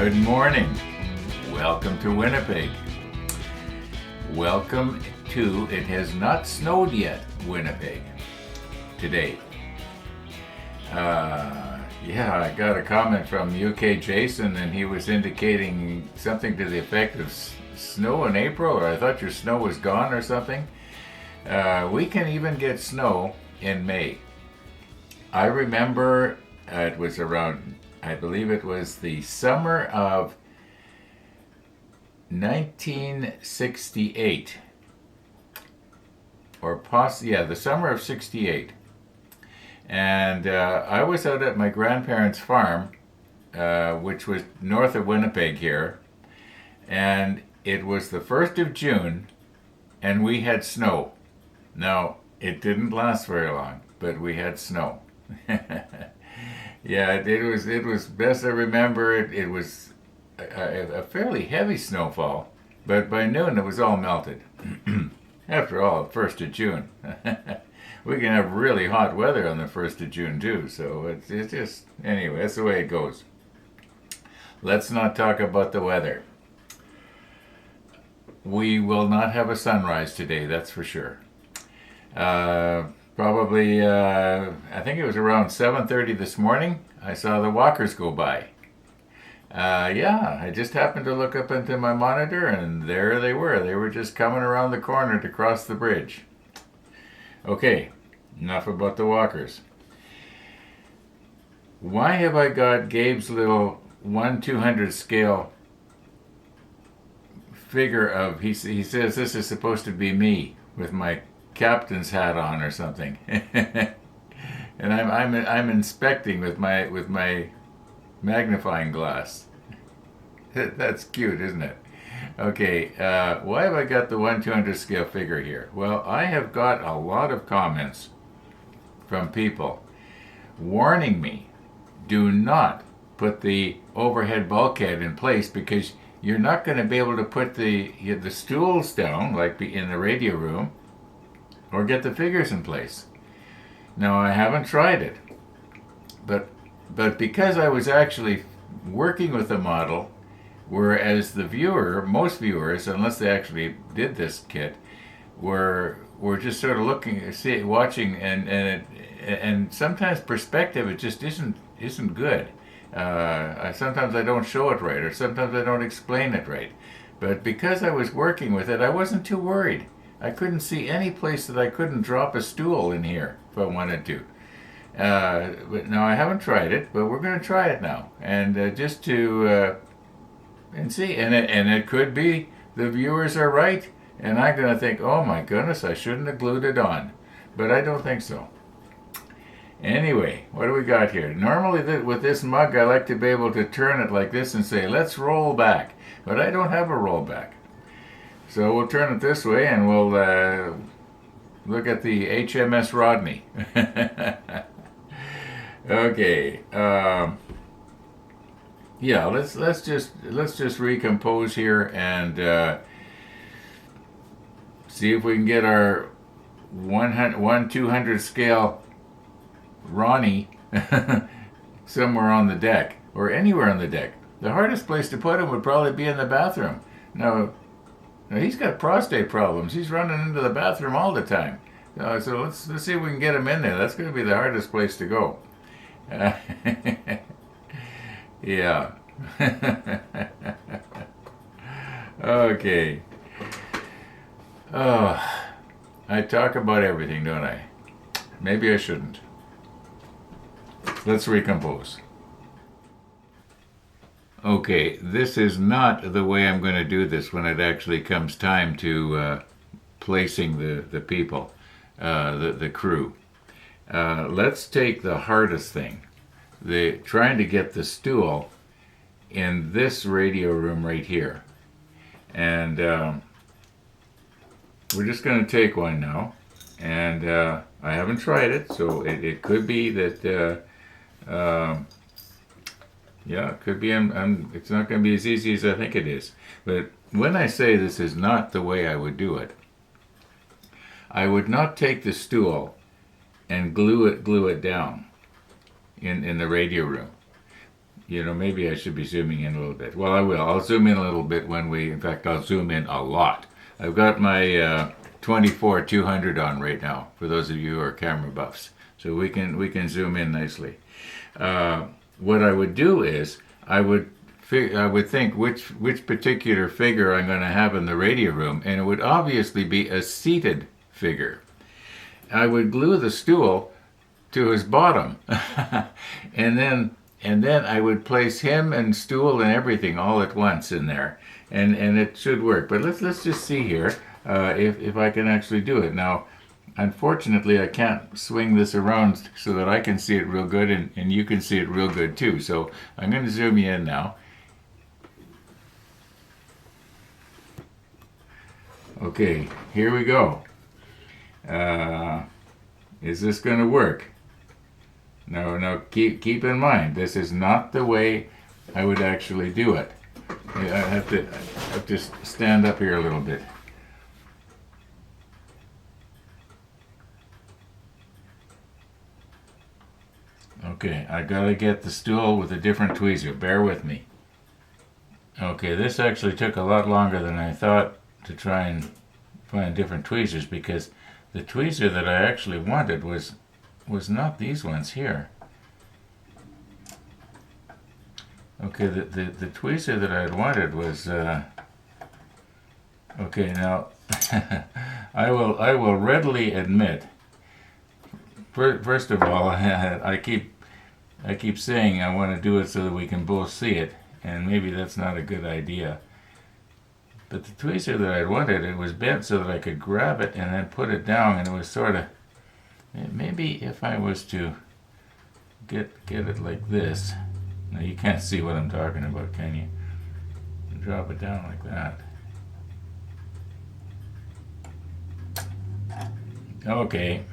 Good morning. Welcome to Winnipeg. Welcome to It Has Not Snowed Yet, Winnipeg, today. I got a comment from UK Jason, and he was indicating something to the effect of snow in April, or I thought your snow was gone or something. We can even get snow in May. I remember it was around, I believe it was the summer of 1968, the summer of 68. And I was out at my grandparents' farm, which was north of Winnipeg here, and it was the 1st of June, and we had snow. Now, it didn't last very long, but we had snow. Yeah, it was best I remember. It was a fairly heavy snowfall, but by noon it was all melted. After all, 1st of June. We can have really hot weather on the 1st of June too, so it's just, anyway, that's the way it goes. Let's not talk about the weather. We will not have a sunrise today, that's for sure. Probably, I think it was around 7:30 this morning, I saw the walkers go by. I just happened to look up into my monitor, and there they were. They were just coming around the corner to cross the bridge. Okay, enough about the walkers. Why have I got Gabe's little 1/200 scale figure of, he says this is supposed to be me with my captain's hat on or something. And I'm inspecting with my magnifying glass. That's cute, isn't it? Okay, why have I got the 1/200 scale figure here? Well, I have got a lot of comments from people warning me, do not put the overhead bulkhead in place because you're not going to be able to put the stools down, like in the radio room, or get the figures in place. Now, I haven't tried it, but because I was actually working with the model, whereas most viewers, unless they actually did this kit, were just sort of watching, and sometimes perspective, it just isn't good. Sometimes I don't show it right, or sometimes I don't explain it right. But because I was working with it, I wasn't too worried. I couldn't see any place that I couldn't drop a stool in here if I wanted to. But now I haven't tried it, but we're going to try it now, and just to and see. And it could be the viewers are right, and I'm going to think, oh my goodness, I shouldn't have glued it on, but I don't think so. Anyway, what do we got here? Normally with this mug, I like to be able to turn it like this and say, let's roll back, but I don't have a roll back. So we'll turn it this way, and we'll look at the HMS Rodney. Okay. Let's just recompose here and see if we can get our 1/200 scale Ronnie somewhere on the deck, or anywhere on the deck. The hardest place to put him would probably be in the bathroom. Now he's got prostate problems. He's running into the bathroom all the time. So let's see if we can get him in there. That's going to be the hardest place to go. Yeah. Okay. Oh, I talk about everything, don't I? Maybe I shouldn't. Let's recompose. Okay, this is not the way I'm going to do this when it actually comes time to placing the people, the crew. Let's take the hardest thing, trying to get the stool in this radio room right here. And we're just going to take one now. And I haven't tried it, so it could be that, it could be it's not going to be as easy as I think it is. But when I say this is not the way I would do it, I would not take the stool and glue it down in the radio room. maybe I should be zooming in a little bit. Well, I will. I'll zoom in a little bit in fact, I'll zoom in a lot. I've got my 24-200 on right now, for those of you who are camera buffs. So we can zoom in nicely. What I would do is, I would think which particular figure I'm going to have in the radio room, and it would obviously be a seated figure. I would glue the stool to his bottom, and then I would place him and stool and everything all at once in there, and it should work. But let's just see here if I can actually do it. Now, unfortunately, I can't swing this around so that I can see it real good, and you can see it real good too. So I'm going to zoom you in now. Okay, here we go. Is this going to work? No, keep in mind, this is not the way I would actually do it. I have to stand up here a little bit. Okay, I gotta get the stool with a different tweezer. Bear with me. Okay, this actually took a lot longer than I thought to try and find different tweezers, because the tweezer that I actually wanted was not these ones here. Okay, the tweezer that I had wanted was okay. Now I will readily admit, first of all, I keep saying I want to do it so that we can both see it, and maybe that's not a good idea. But the tweezer that I wanted, it was bent so that I could grab it and then put it down, and it was sort of, maybe if I was to get it like this. Now you can't see what I'm talking about, can you? Drop it down like that. Okay.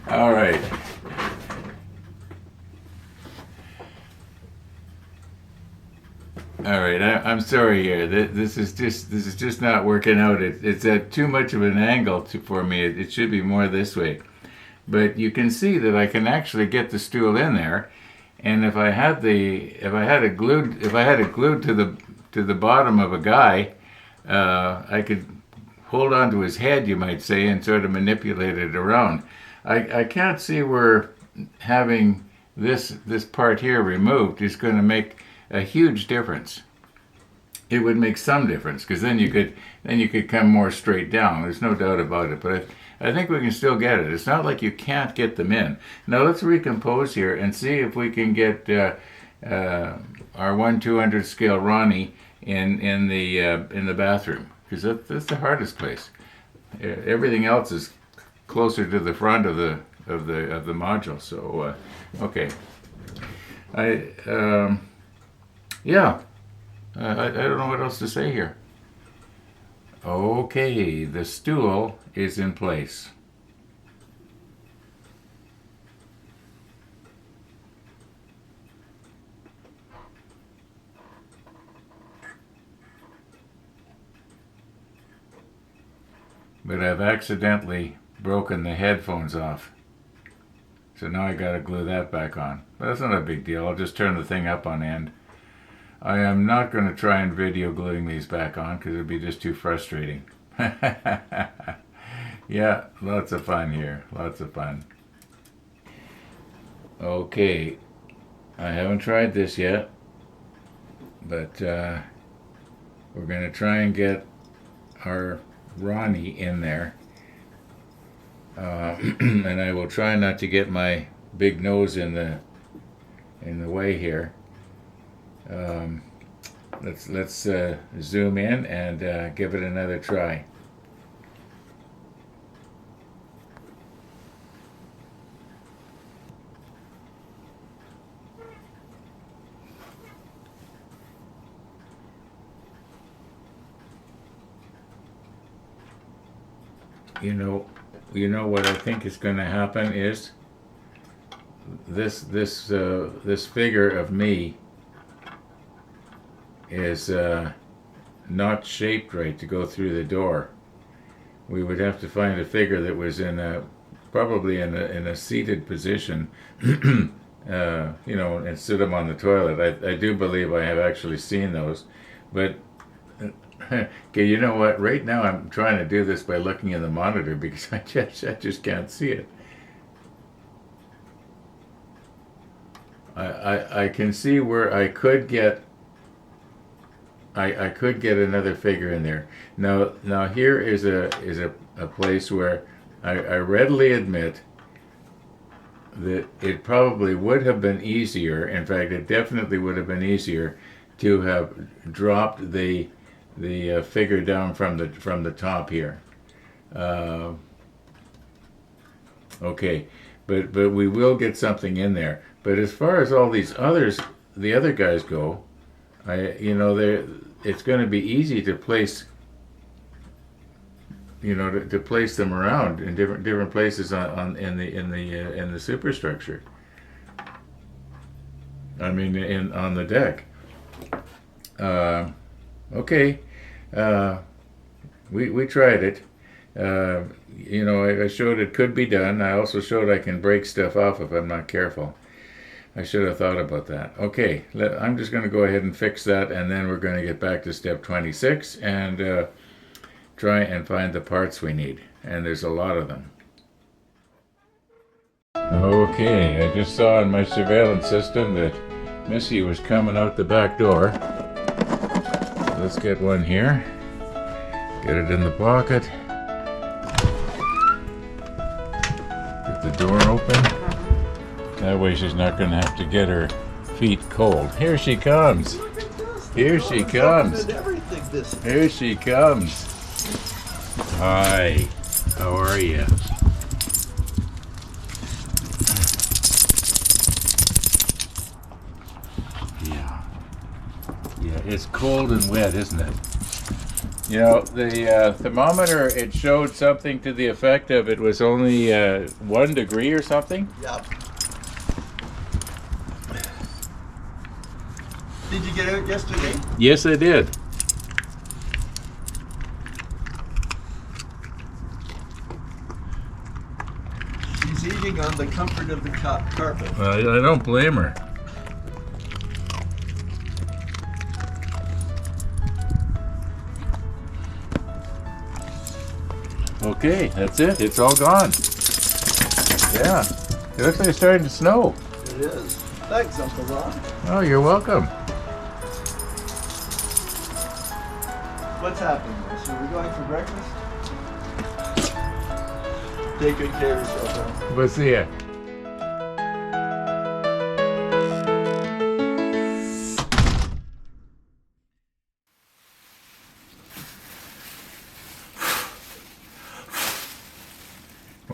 All right. All right, I'm sorry here. This is just not working out. It's at too much of an angle for me. It should be more this way. But you can see that I can actually get the stool in there, and if I had it glued to the bottom of a guy, I could hold on to his head, you might say, and sort of manipulate it around. I can't see where having this part here removed is going to make a huge difference. It would make some difference, because then you could come more straight down. There's no doubt about it. But I think we can still get it. It's not like you can't get them in. Now let's recompose here and see if we can get our 1/200 scale Rodney in the bathroom, because that's the hardest place. Everything else is closer to the front of the module. So okay, yeah, I don't know what else to say here. Okay, the stool is in place. But I've accidentally broken the headphones off. So now I gotta glue that back on. But that's not a big deal. I'll just turn the thing up on end. I am not going to try and video gluing these back on, because it would be just too frustrating. Yeah, lots of fun here. Lots of fun. Okay, I haven't tried this yet, but we're going to try and get our Rodney in there. And I will try not to get my big nose in the way here. Let's zoom in and give it another try. You know what I think is going to happen is this figure of me is not shaped right to go through the door. We would have to find a figure that was in a probably in a seated position, and sit them on the toilet. I do believe I have actually seen those, but okay, you know what? Right now I'm trying to do this by looking in the monitor because I just can't see it. I can see where I could get another figure in there. Now here is a place where I readily admit that it probably would have been easier. In fact, it definitely would have been easier to have dropped the figure down from the top here. Okay, but we will get something in there. But as far as all these the other guys go, it's going to be easy to place, to place them around in different places in the superstructure. I mean, on the deck. Okay, we tried it. I showed it could be done. I also showed I can break stuff off if I'm not careful. I should have thought about that. Okay, I'm just going to go ahead and fix that, and then we're going to get back to step 26 and try and find the parts we need. And there's a lot of them. Okay, I just saw in my surveillance system that Missy was coming out the back door. Let's get one here. Get it in the pocket. Get the door open. That way she's not going to have to get her feet cold. Here she comes. Here she comes. Here she comes. Hi. How are you? Yeah. Yeah, it's cold and wet, isn't it? The thermometer, it showed something to the effect of it was only 1 degree or something. Yep. Did you get out yesterday? Yes, I did. She's eating on the comfort of the carpet. Well, I don't blame her. Okay, that's it. It's all gone. Yeah. It looks like it's starting to snow. It is. Thanks, Uncle Ron. Oh, you're welcome. What's happening, Miss? Are we going for breakfast? Take good care of yourself, huh? We'll see ya.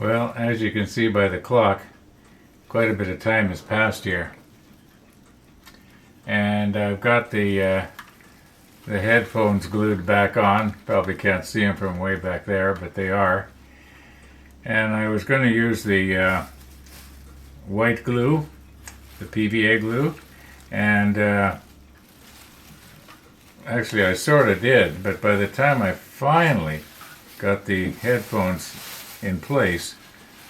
Well, as you can see by the clock, quite a bit of time has passed here. And I've got the headphones glued back on. Probably can't see them from way back there, but they are. And I was going to use the white glue, the PVA glue, and actually I sort of did, but by the time I finally got the headphones in place,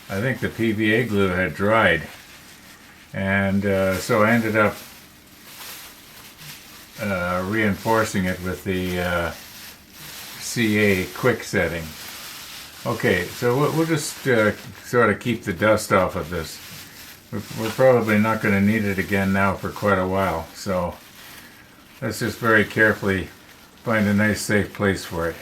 I think the PVA glue had dried, and so I ended up reinforcing it with the CA quick setting. Okay, so we'll just sort of keep the dust off of this. We're probably not going to need it again now for quite a while, so let's just very carefully find a nice safe place for it.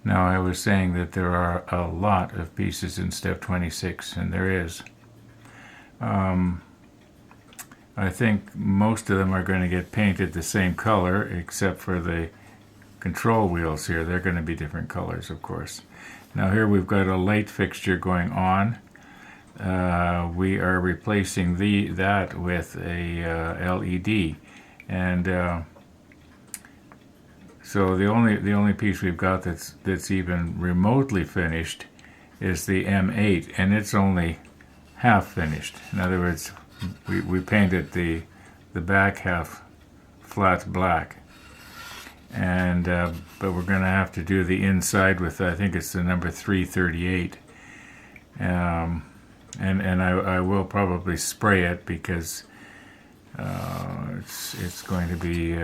Now, I was saying that there are a lot of pieces in step 26, and there is. I think most of them are going to get painted the same color, except for the control wheels here. They're going to be different colors, of course. Now here we've got a light fixture going on. We are replacing that with a LED, and so the only piece we've got that's even remotely finished is the M8, and it's only half finished. In other words, we painted the back half flat black. And but we're going to have to do the inside with, I think it's the number 338. And I will probably spray it because it's going to be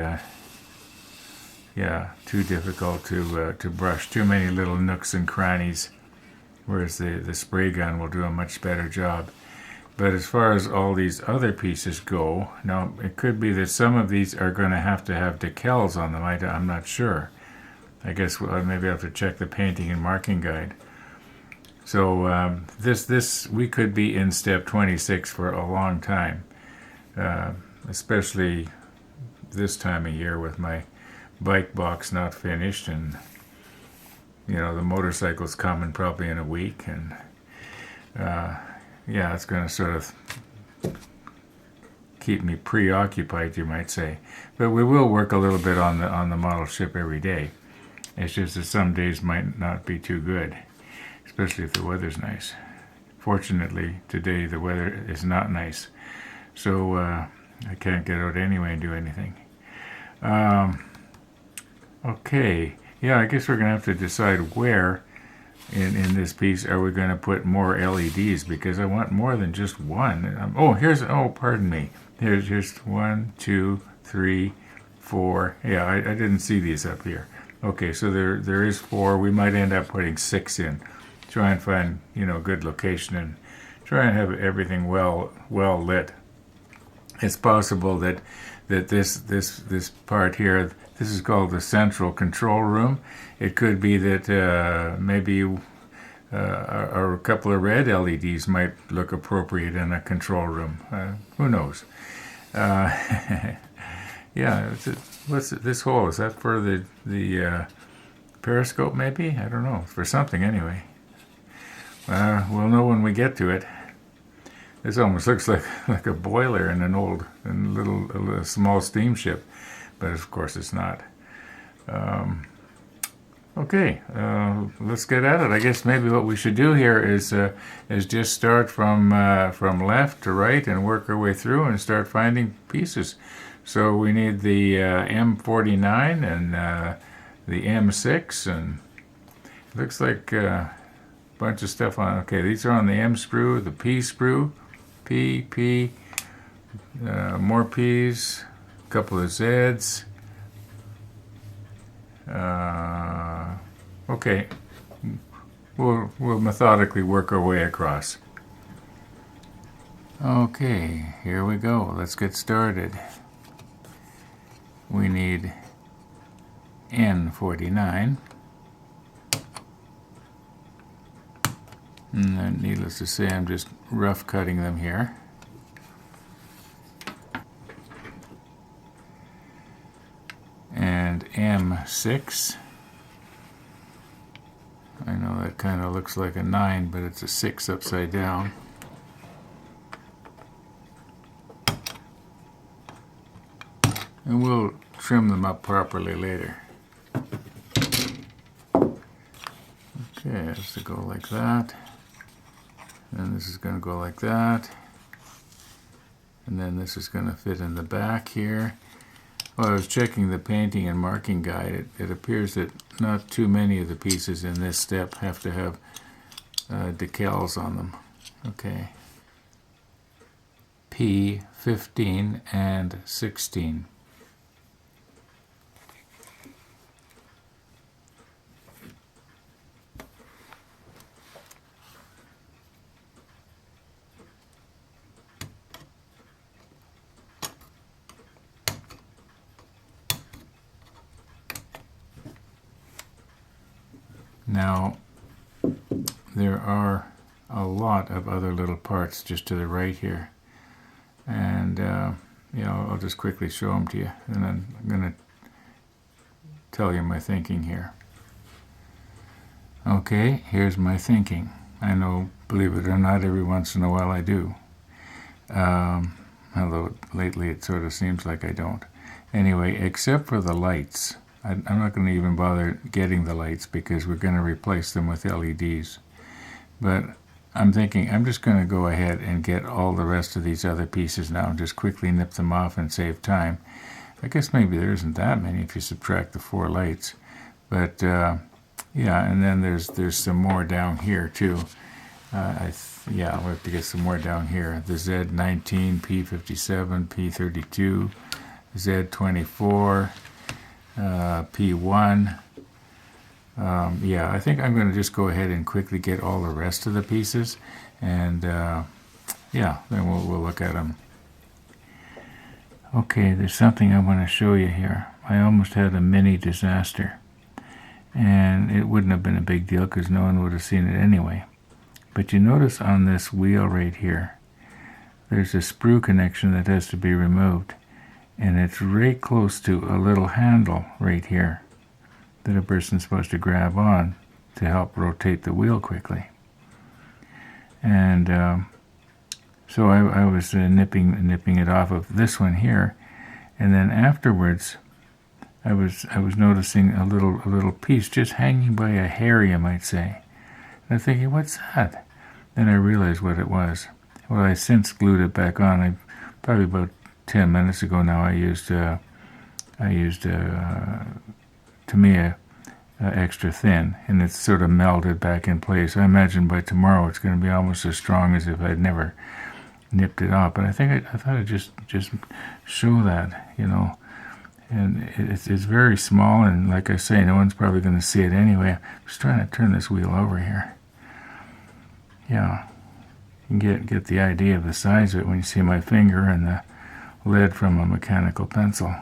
too difficult to brush. Too many little nooks and crannies, whereas the spray gun will do a much better job. But as far as all these other pieces go, now it could be that some of these are going to have decals on them. I'm not sure. I guess maybe I'll have to check the painting and marking guide. So this we could be in step 26 for a long time, especially this time of year with my bike box not finished, and the motorcycle's coming probably in a week, and it's going to sort of keep me preoccupied, you might say. But we will work a little bit on the model ship every day. It's just that some days might not be too good, especially if the weather's nice. Fortunately, today the weather is not nice, so I can't get out anyway and do anything. Okay, I guess we're going to have to decide where in this piece are we going to put more LEDs, because I want more than just one. Pardon me. Here's 1, 2, 3, 4. Yeah, I didn't see these up here. Okay, so there is 4. We might end up putting 6 in. Try and find a good location and try and have everything well lit. It's possible that this part here, this is called the central control room. It could be that maybe a couple of red LEDs might look appropriate in a control room. Who knows? What's this hole? Is that for the periscope?Maybe, I don't know. It's for something anyway. We'll know when we get to it. This almost looks like a boiler in a small steamship, but of course it's not. Okay, let's get at it. I guess maybe what we should do here is just start from left to right and work our way through and start finding pieces. So we need the M49 and the M6, and it looks like a bunch of stuff on. Okay, these are on the M sprue, the P sprue, P, more P's, a couple of Z's. Okay, we'll methodically work our way across. Okay, here we go. Let's get started. We need N49. And then, needless to say, I'm just rough cutting them here. And M6. I know that kind of looks like a 9, but it's a 6 upside down. And we'll trim them up properly later. Okay, has to go like that. And this is going to go like that. And then this is going to fit in the back here. Well, I was checking the painting and marking guide. It appears that not too many of the pieces in this step have to have decals on them. Okay. P, 15, and 16. Now, there are a lot of other little parts just to the right here, and I'll just quickly show them to you, and then I'm going to tell you my thinking here. Okay, here's my thinking. I know, believe it or not, every once in a while I do, although lately it sort of seems like I don't. Anyway, except for the lights. I'm not going to even bother getting the lights because we're going to replace them with LEDs. But I'm thinking I'm just going to go ahead and get all the rest of these other pieces now and just quickly nip them off and save time. I guess maybe there isn't that many if you subtract the 4 lights. But yeah, and then there's some more down here too. Yeah, we'll have to get some more down here. The Z19, P57, P32, Z24, P1. Yeah, I think I'm going to just go ahead and quickly get all the rest of the pieces, and yeah, then we'll look at them. Okay, there's something I want to show you here. I almost had a mini disaster, and it wouldn't have been a big deal because no one would have seen it anyway. But you notice on this wheel right here, there's a sprue connection that has to be removed, and it's right close to a little handle right here that a person's supposed to grab on to help rotate the wheel quickly. And so I was nipping it off of this one here, and then afterwards I was noticing a little piece just hanging by a hair, you might say. And I'm thinking, what's that? Then I realized what it was. Well, I since glued it back on. Probably about 10 minutes ago now. I used Tamiya extra thin, and it's sort of melded back in place. I imagine by tomorrow it's going to be almost as strong as if I'd never nipped it off. But I think I thought I'd just show that, you know. And it's very small, and like I say, no one's probably going to see it anyway. I'm just trying to turn this wheel over here. Yeah, you can get the idea of the size of it when you see my finger and the lead from a mechanical pencil.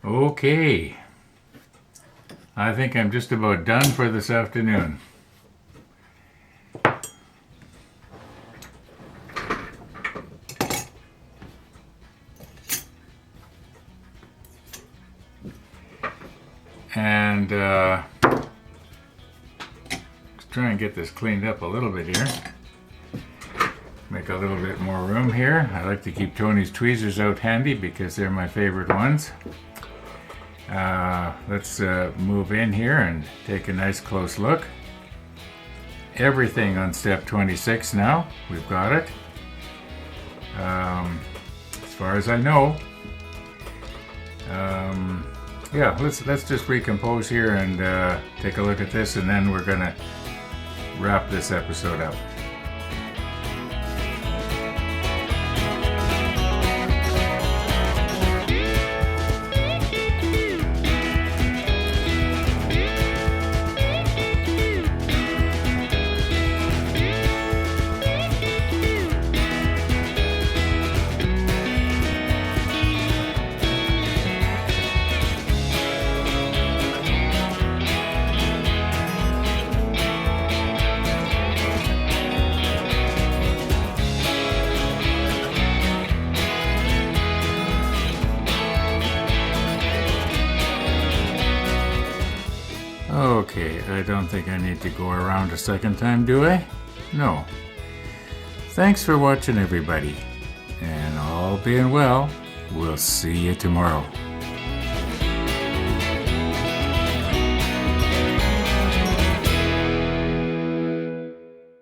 Okay, I think I'm just about done for this afternoon. And let's try and get this cleaned up a little bit here. Make a little bit more room here. I like to keep Tony's tweezers out handy because they're my favorite ones. Let's move in here and take a nice close look. Everything on step 26 now. We've got it. As far as I know. Yeah, let's just recompose here and take a look at this, and then we're gonna wrap this episode up. Okay, I don't think I need to go around a second time, do I? No. Thanks for watching, everybody. And all being well, we'll see you tomorrow.